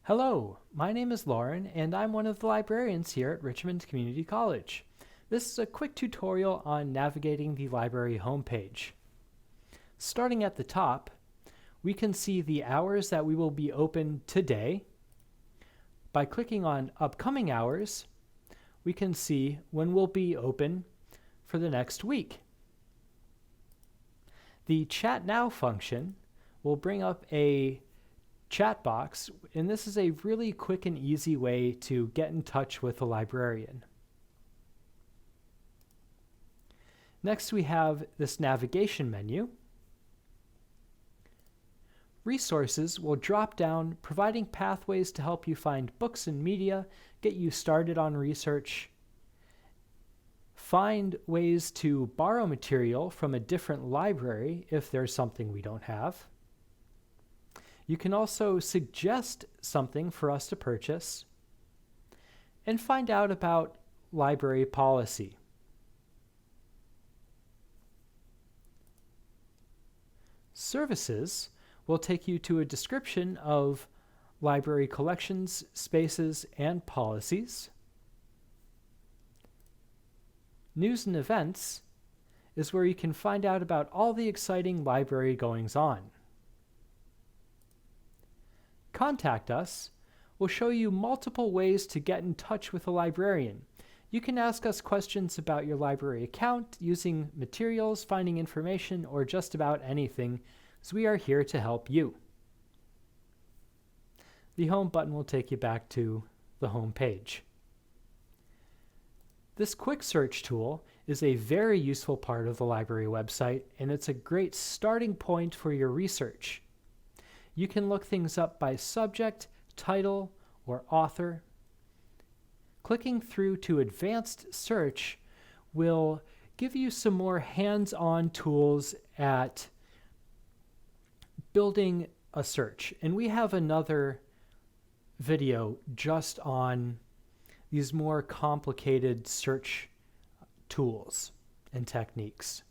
Hello, my name is Lauren, and I'm one of the librarians here at Richmond Community College. This is a quick tutorial on navigating the library homepage. Starting at the top, we can see the hours that we will be open today. By clicking on Upcoming Hours, we can see when we'll be open for the next week. The Chat Now function will bring up a chat box, and this is a really quick and easy way to get in touch with a librarian. Next, we have this navigation menu. Resources will drop down, providing pathways to help you find books and media, get you started on research, find ways to borrow material from a different library if there's something we don't have. You can also suggest something for us to purchase and find out about library policy. Services will take you to a description of library collections, spaces, and policies. News and events is where you can find out about all the exciting library goings-on. Contact Us will show you multiple ways to get in touch with a librarian. You can ask us questions about your library account, using materials, finding information, or just about anything, as we are here to help you. The Home button will take you back to the home page. This quick search tool is a very useful part of the library website, and it's a great starting point for your research. You can look things up by subject, title, or author. Clicking through to advanced search will give you some more hands-on tools at building a search. And we have another video just on these more complicated search tools and techniques.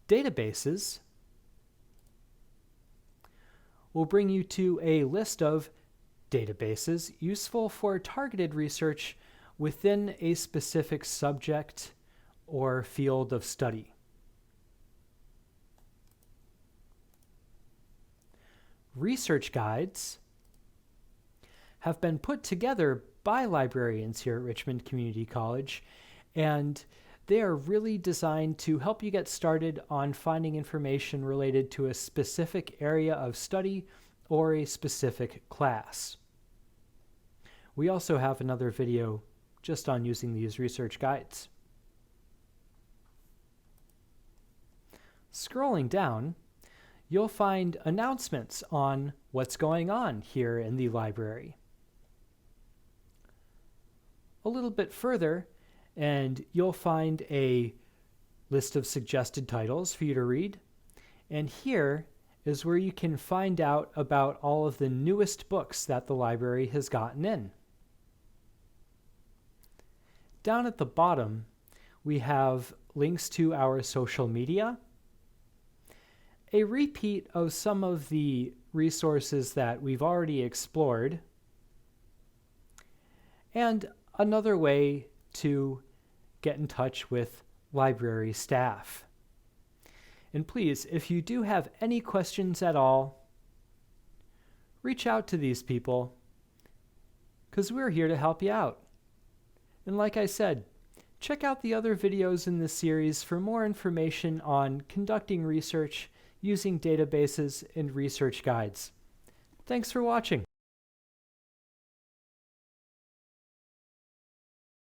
Databases will bring you to a list of databases useful for targeted research within a specific subject or field of study. Research guides have been put together by librarians here at Richmond Community College, and they are really designed to help you get started on finding information related to a specific area of study or a specific class. We also have another video just on using these research guides. Scrolling down, you'll find announcements on what's going on here in the library. A little bit further, and you'll find a list of suggested titles for you to read. And here is where you can find out about all of the newest books that the library has gotten in. Down at the bottom, we have links to our social media, a repeat of some of the resources that we've already explored, and another way to get in touch with library staff. And please, if you do have any questions at all, reach out to these people, because we're here to help you out. And like I said, check out the other videos in this series for more information on conducting research using databases and research guides. Thanks for watching.